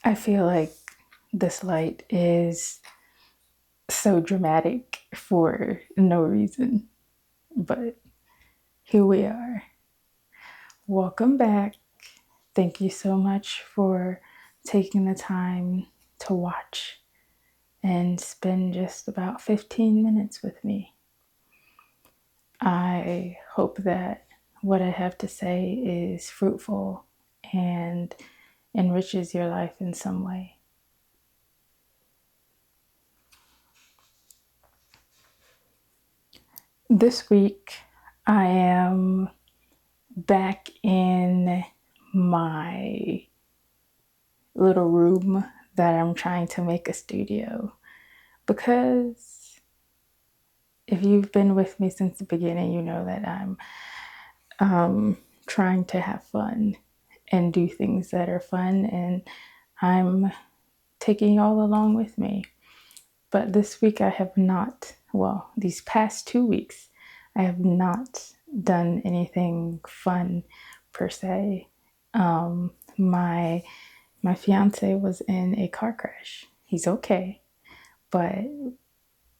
I feel like this light is so dramatic for no reason, but here we are. Welcome back. Thank you so much for taking the time to watch and spend just about 15 minutes with me. I hope that what I have to say is fruitful and enriches your life in some way. This week, I am back in my little room that I'm trying to make a studio, because if you've been with me since the beginning, you know that I'm trying to have fun and do things that are fun, and I'm taking y'all along with me. But this week I have not, well, these past 2 weeks, I have not done anything fun per se. My fiance was in a car crash. He's okay, but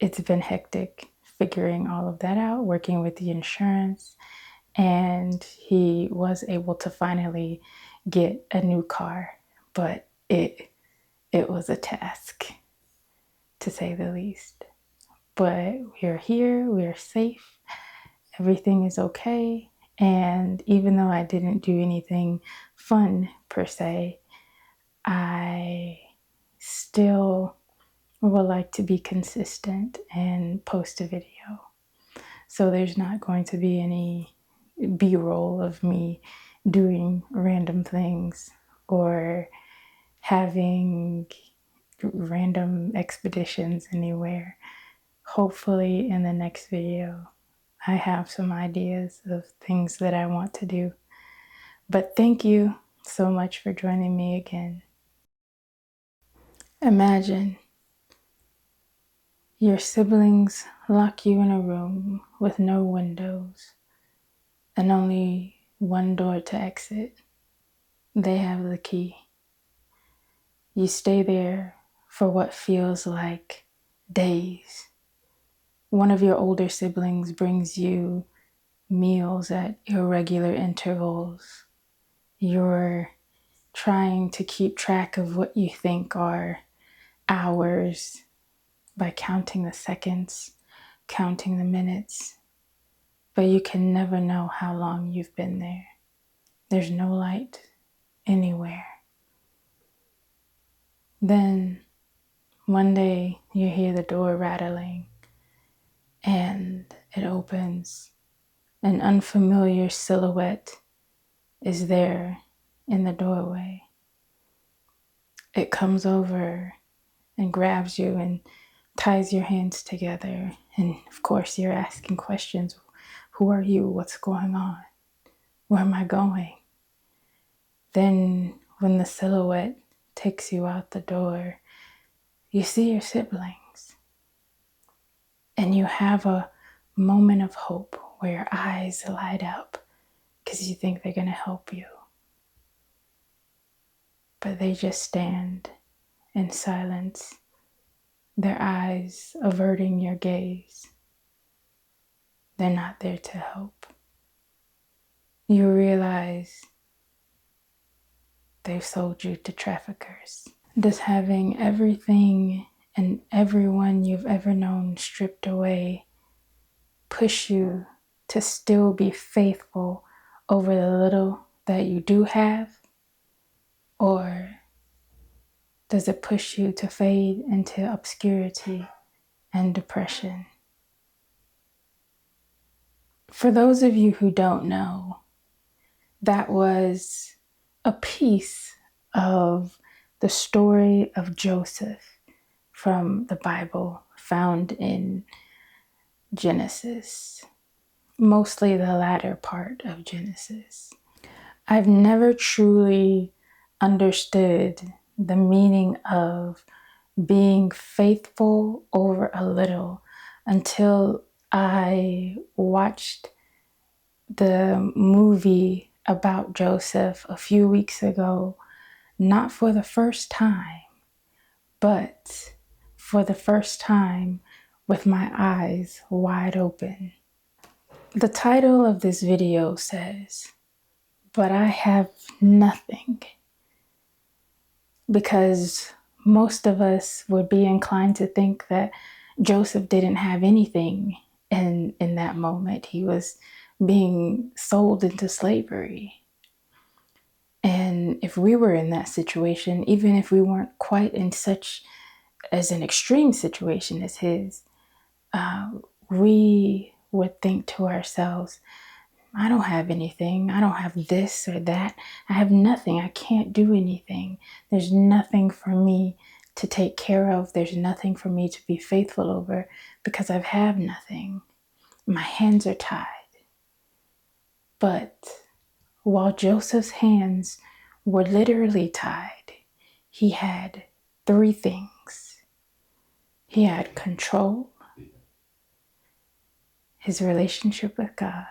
it's been hectic figuring all of that out, working with the insurance, and he was able to finally get a new car, but it was a task, to say the least. But we're here, we're safe, everything is okay. And even though I didn't do anything fun per se, I still would like to be consistent and post a video. So there's not going to be any B-roll of me doing random things or having random expeditions anywhere. Hopefully in the next video, I have some ideas of things that I want to do. But thank you so much for joining me again. Imagine your siblings lock you in a room with no windows and only one door to exit. They have the key. You stay there for what feels like days. One of your older siblings brings you meals at irregular intervals. You're trying to keep track of what you think are hours by counting the seconds, counting the minutes, but you can never know how long you've been there. There's no light anywhere. Then one day you hear the door rattling and it opens. An unfamiliar silhouette is there in the doorway. It comes over and grabs you and ties your hands together. And of course, you're asking questions. Who are you? What's going on? Where am I going? Then when the silhouette takes you out the door, you see your siblings. And you have a moment of hope where your eyes light up because you think they're going to help you. But they just stand in silence, their eyes averting your gaze. They're not there to help. You realize they've sold you to traffickers. Does having everything and everyone you've ever known stripped away push you to still be faithful over the little that you do have? Or does it push you to fade into obscurity and depression? For those of you who don't know, that was a piece of the story of Joseph from the Bible, found in Genesis, mostly the latter part of Genesis. I've never truly understood the meaning of being faithful over a little until I watched the movie about Joseph a few weeks ago, not for the first time, but for the first time with my eyes wide open. The title of this video says, "But I have nothing," because most of us would be inclined to think that Joseph didn't have anything in that moment. He was being sold into slavery. And if we were in that situation, even if we weren't quite in such as an extreme situation as his, we would think to ourselves, I don't have anything. I don't have this or that. I have nothing. I can't do anything. There's nothing for me to take care of. There's nothing for me to be faithful over because I have nothing. My hands are tied. But while Joseph's hands were literally tied, he had three things. He had control, his relationship with God,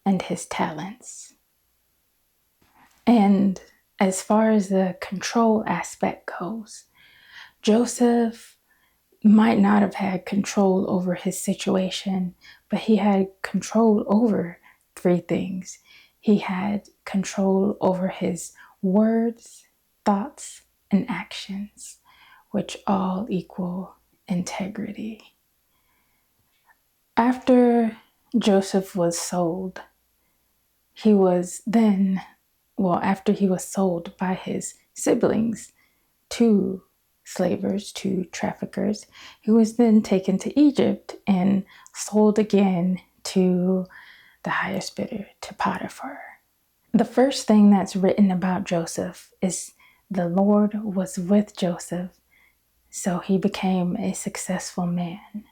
and his talents. And as far as the control aspect goes, Joseph might not have had control over his situation, but he had control over three things. He had control over his words, thoughts, and actions, which all equal integrity. After Joseph was sold, after he was sold by his siblings to slavers, to traffickers, he was then taken to Egypt and sold again to the highest bidder, to Potiphar. The first thing that's written about Joseph is the Lord was with Joseph, so he became a successful man.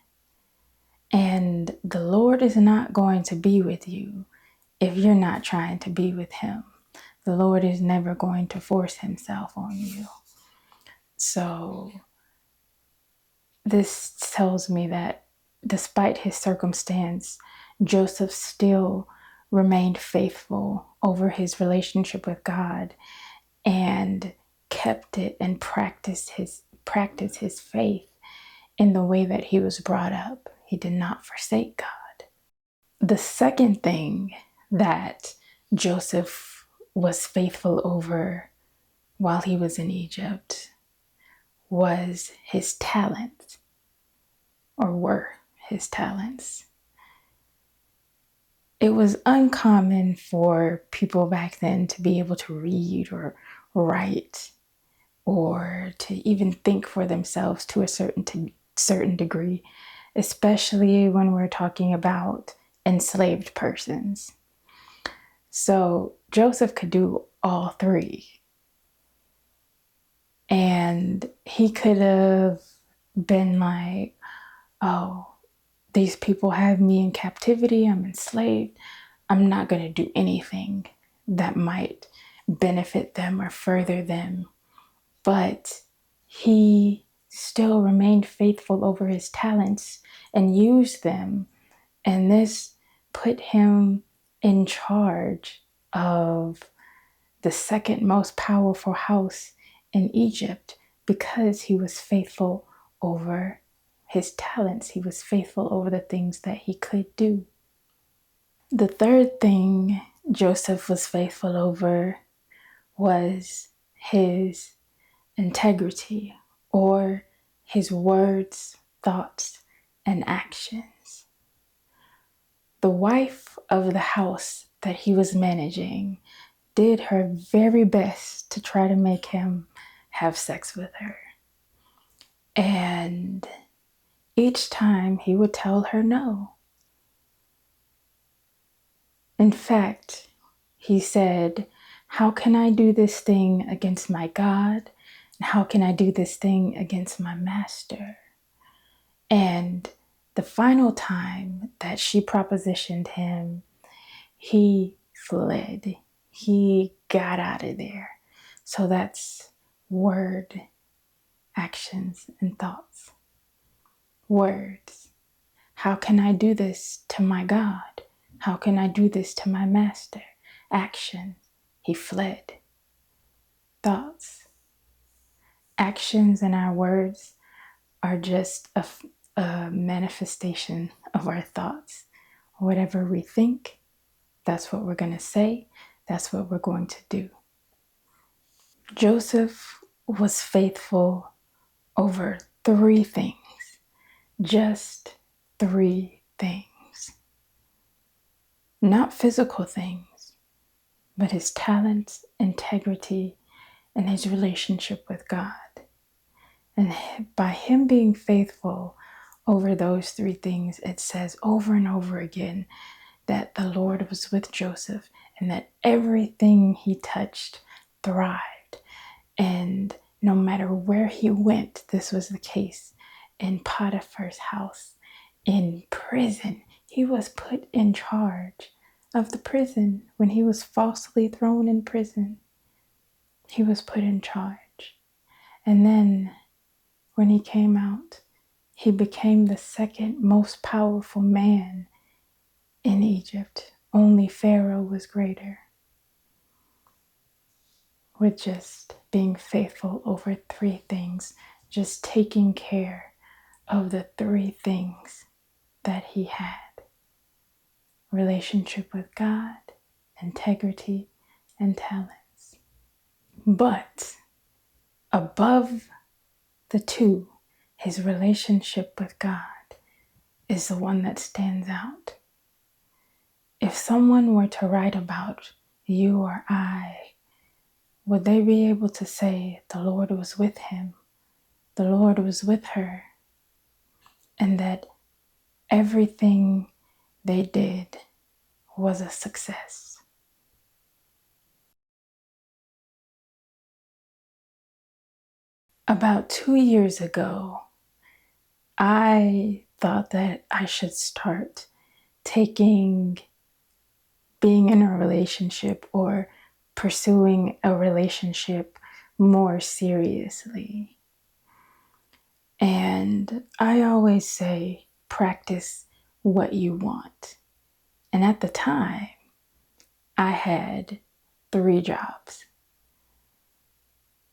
And the Lord is not going to be with you if you're not trying to be with him. The Lord is never going to force himself on you. So this tells me that despite his circumstance, Joseph still remained faithful over his relationship with God and kept it and practiced his faith in the way that he was brought up. He did not forsake God. The second thing that Joseph was faithful over while he was in Egypt was his talents, or were his talents. It was uncommon for people back then to be able to read or write or to even think for themselves to a certain degree, especially when we're talking about enslaved persons. So Joseph could do all three. And he could have been like, oh, these people have me in captivity, I'm enslaved. I'm not going to do anything that might benefit them or further them. But he still remained faithful over his talents and used them. And this put him in charge of the second most powerful house in Egypt because he was faithful over his talents. He was faithful over the things that he could do. The third thing Joseph was faithful over was his integrity, or his words, thoughts, and actions. The wife of the house that he was managing did her very best to try to make him have sex with her. And each time he would tell her no. In fact, he said, how can I do this thing against my God? And how can I do this thing against my master? And the final time that she propositioned him, he fled. He got out of there. So that's word, actions, and thoughts. Words. How can I do this to my God? How can I do this to my master? Action. He fled. thoughts. Actions and our words are just a manifestation of our thoughts. Whatever we think, that's what we're going to say. That's what we're going to do. Joseph was faithful over 3 things. Just 3 things. Not physical things, but his talents, integrity, and his relationship with God. And by him being faithful over those 3 things, it says over and over again that the Lord was with Joseph and that everything he touched thrived. And no matter where he went, this was the case. In Potiphar's house, in prison, he was put in charge of the prison. When he was falsely thrown in prison, he was put in charge. And then when he came out, he became the 2nd most powerful man in Egypt. Only Pharaoh was greater. With just being faithful over 3 things, just taking care of the 3 things that he had. Relationship with God, integrity, and talents. But above the 2, his relationship with God is the one that stands out. If someone were to write about you or I, would they be able to say the Lord was with him, the Lord was with her, and that everything they did was a success? About 2 years ago, I thought that I should start taking being in a relationship or pursuing a relationship more seriously. And I always say, practice what you want. And at the time, I had 3 jobs.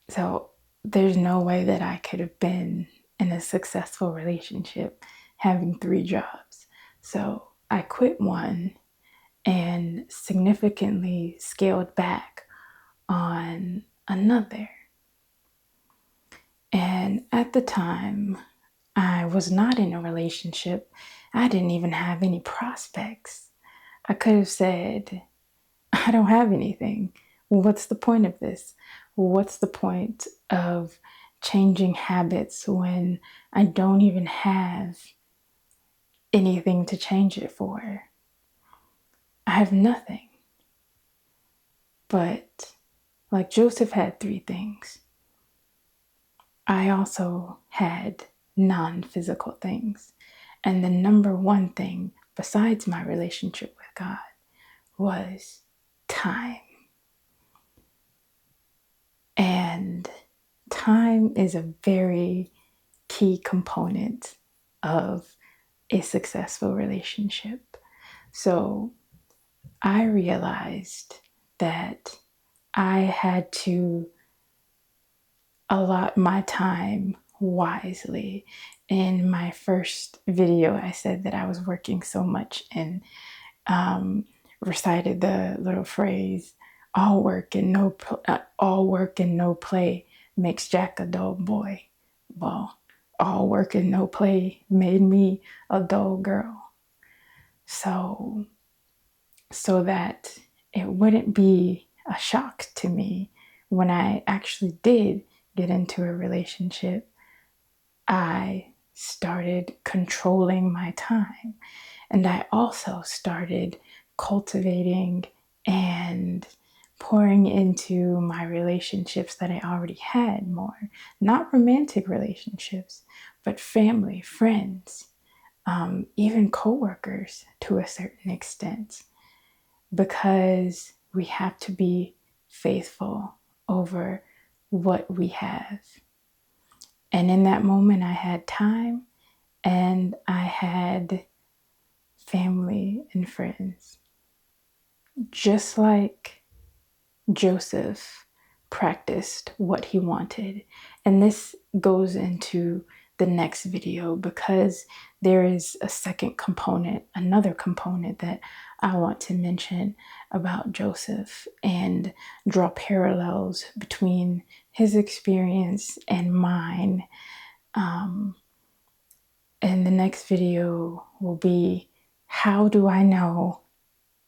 So there's no way that I could have been in a successful relationship having 3 jobs. So I quit one and significantly scaled back on another. And at the time, I was not in a relationship. I didn't even have any prospects. I could have said, I don't have anything. What's the point of this? What's the point of changing habits when I don't even have anything to change it for? I have nothing. But like Joseph had 3 things, I also had non-physical things. And the number 1 thing besides my relationship with God was time. And time is a very key component of a successful relationship. So I realized that I had to allot my time wisely. In my first video, I said that I was working so much and recited the little phrase, all work and no play makes Jack a dull boy. Well, all work and no play made me a dull girl. So that it wouldn't be a shock to me when I actually did get into a relationship, I started controlling my time. And I also started cultivating and pouring into my relationships that I already had more. Not romantic relationships, but family, friends, even coworkers to a certain extent. Because we have to be faithful over what we have. And in that moment, I had time and I had family and friends. Just like Joseph practiced what he wanted. And this goes into the next video because there is a second component, another component that I want to mention about Joseph and draw parallels between his experience and mine. And the next video will be, how do I know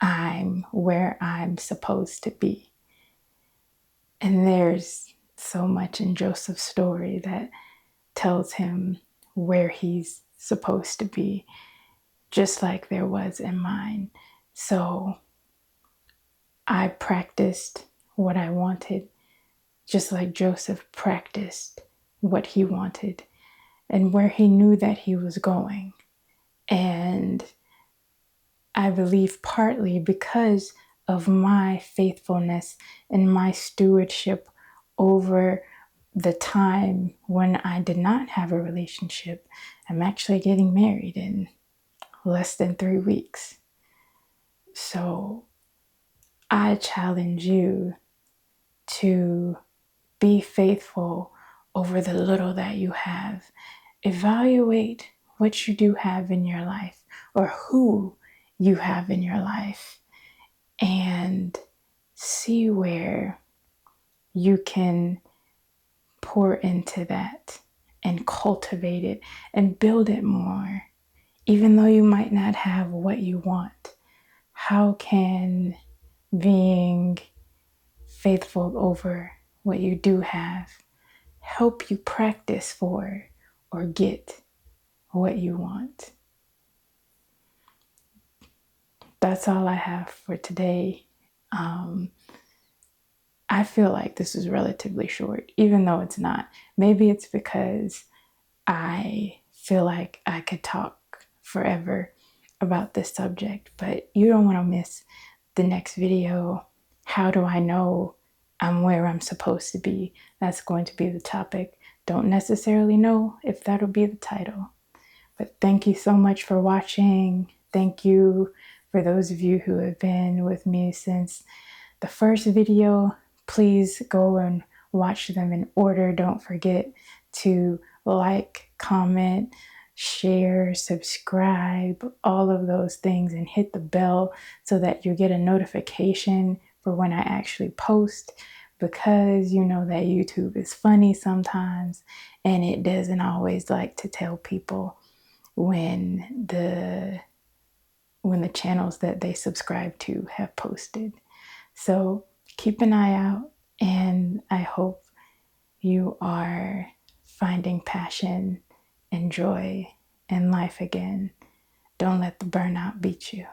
I'm where I'm supposed to be? And there's so much in Joseph's story that tells him where he's supposed to be, just like there was in mine. So I practiced what I wanted, just like Joseph practiced what he wanted and where he knew that he was going. And I believe partly because of my faithfulness and my stewardship over the time when I did not have a relationship. I'm actually getting married in less than 3 weeks. So I challenge you to be faithful over the little that you have. Evaluate what you do have in your life or who you have in your life and see where you can pour into that and cultivate it and build it more. Even though you might not have what you want, how can being faithful over what you do have help you practice for or get what you want? That's all I have for today. I feel like this is relatively short, even though it's not. Maybe it's because I feel like I could talk forever about this subject, but you don't want to miss the next video. How do I know I'm where I'm supposed to be? That's going to be the topic. Don't necessarily know if that'll be the title. But thank you so much for watching. Thank you for those of you who have been with me since the first video. Please go and watch them in order. Don't forget to like, comment, share, subscribe, all of those things, and hit the bell so that you get a notification for when I actually post, because you know that YouTube is funny sometimes and it doesn't always like to tell people when the channels that they subscribe to have posted. So keep an eye out, and I hope you are finding passion and joy in life again. Don't let the burnout beat you.